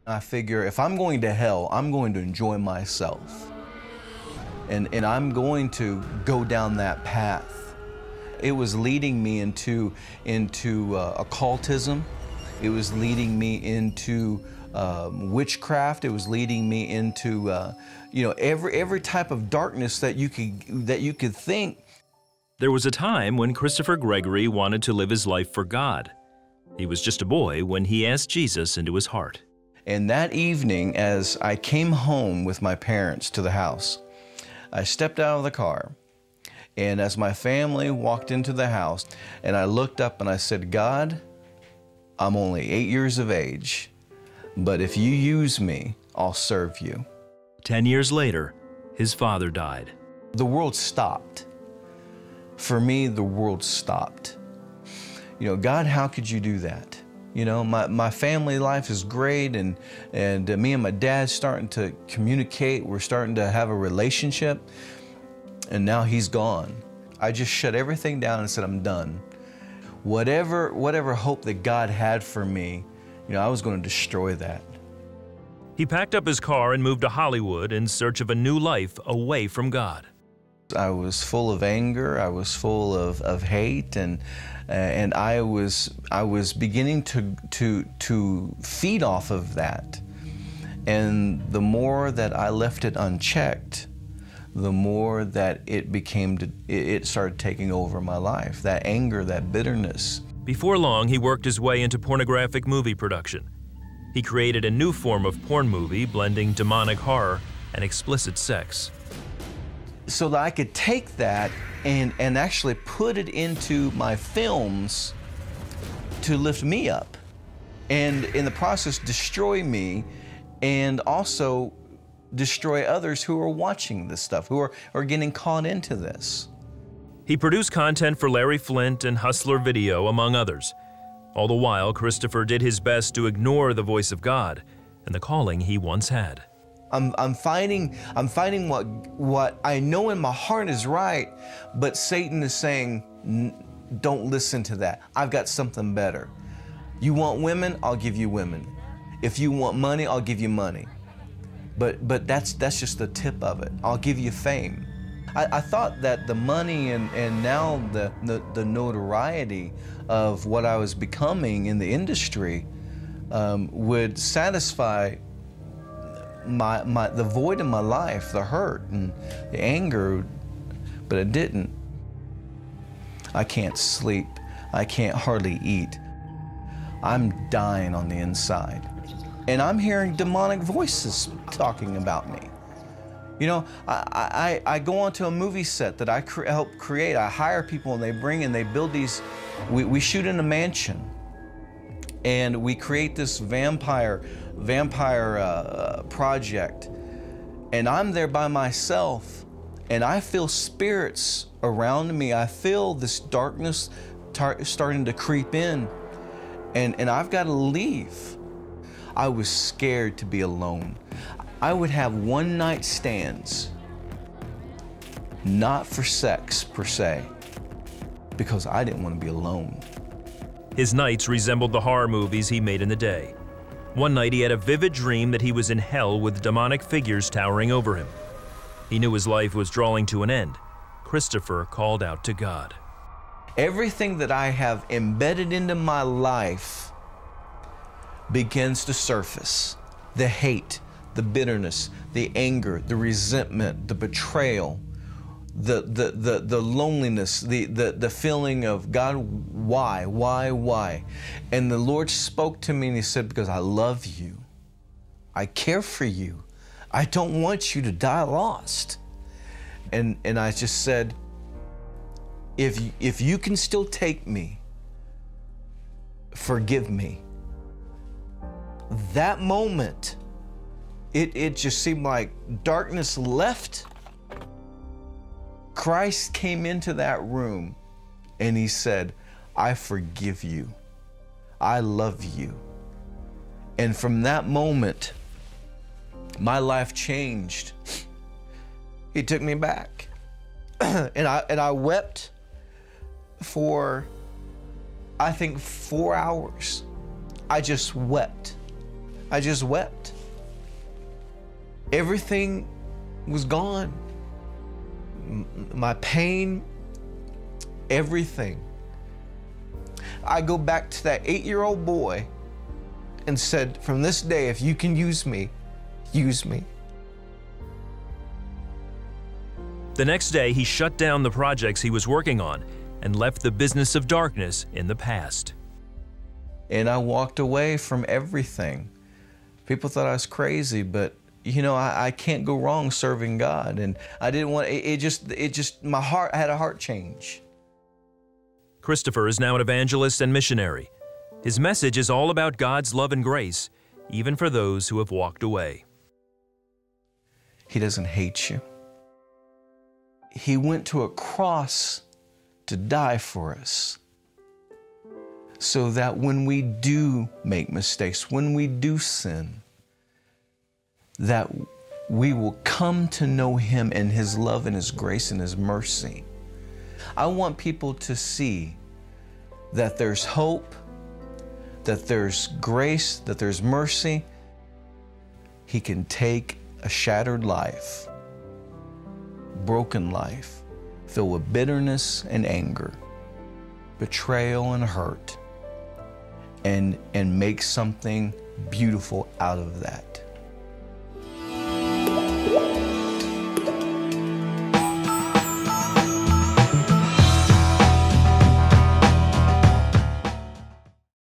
I figure if I'm going to hell, I'm going to enjoy myself. And I'm going to go down that path. It was leading me into occultism. It was leading me into witchcraft. It was leading me into every type of darkness that you could think. There was a time when Christopher Gregory wanted to live his life for God. He was just a boy when he asked Jesus into his heart. And that evening, as I came home with my parents to the house, I stepped out of the car, and as my family walked into the house, and I looked up and I said, God, I'm only 8 years of age, but if you use me, I'll serve you. 10 years later, his father died. The world stopped. For me, the world stopped. God, how could you do that? My family life is great, and me and my dad starting to communicate. We're starting to have a relationship, and now he's gone. I just shut everything down and said, I'm done. Whatever hope that God had for me, I was going to destroy that. He packed up his car and moved to Hollywood in search of a new life away from God. I was full of anger. I was full of hate, and I was beginning to feed off of that. And the more that I left it unchecked, the more that it started taking over my life. That anger, that bitterness. Before long, he worked his way into pornographic movie production. He created a new form of porn movie blending demonic horror and explicit sex. So that I could take that and actually put it into my films to lift me up, and in the process destroy me, and also destroy others who are watching this stuff, who are getting caught into this. He produced content for Larry Flynt and Hustler Video, among others. All the while, Christopher did his best to ignore the voice of God and the calling he once had. I'm fighting what I know in my heart is right, but Satan is saying, don't listen to that. I've got something better. You want women? I'll give you women. If you want money, I'll give you money. But that's just the tip of it. I'll give you fame. I thought that the money and now the notoriety of what I was becoming in the industry would satisfy the void in my life, the hurt and the anger, but it didn't. I can't sleep. I can't hardly eat. I'm dying on the inside. And I'm hearing demonic voices talking about me. I go onto a movie set that I help create. I hire people and they build these, we shoot in a mansion. And we create this vampire project, and I'm there by myself, and I feel spirits around me. I feel this darkness starting to creep in, and I've got to leave. I was scared to be alone. I would have one-night stands, not for sex per se, because I didn't want to be alone. His nights resembled the horror movies he made in the day. One night he had a vivid dream that he was in hell with demonic figures towering over him. He knew his life was drawing to an end. Christopher called out to God. Everything that I have embedded into my life begins to surface. The hate, the bitterness, the anger, the resentment, the betrayal, the loneliness, the feeling of, God, why? And the Lord spoke to me and He said, because I love you. I care for you. I don't want you to die lost. And I just said, if you can still take me, forgive me. That moment, it just seemed like darkness left. Christ came into that room and He said, I forgive you. I love you. And from that moment, my life changed. He took me back. and I wept for, I think, 4 hours. I just wept. I just wept. Everything was gone. My pain, everything. I go back to that 8-year-old boy and said, from this day, if you can use me, use me. The next day, he shut down the projects he was working on and left the business of darkness in the past. And I walked away from everything. People thought I was crazy, but you know, I can't go wrong serving God. And I didn't want, my heart, I had a heart change. Christopher is now an evangelist and missionary. His message is all about God's love and grace, even for those who have walked away. He doesn't hate you. He went to a cross to die for us, so that when we do make mistakes, when we do sin, that we will come to know Him and His love and His grace and His mercy. I want people to see that there's hope, that there's grace, that there's mercy. He can take a shattered life, broken life, filled with bitterness and anger, betrayal and hurt, and make something beautiful out of that.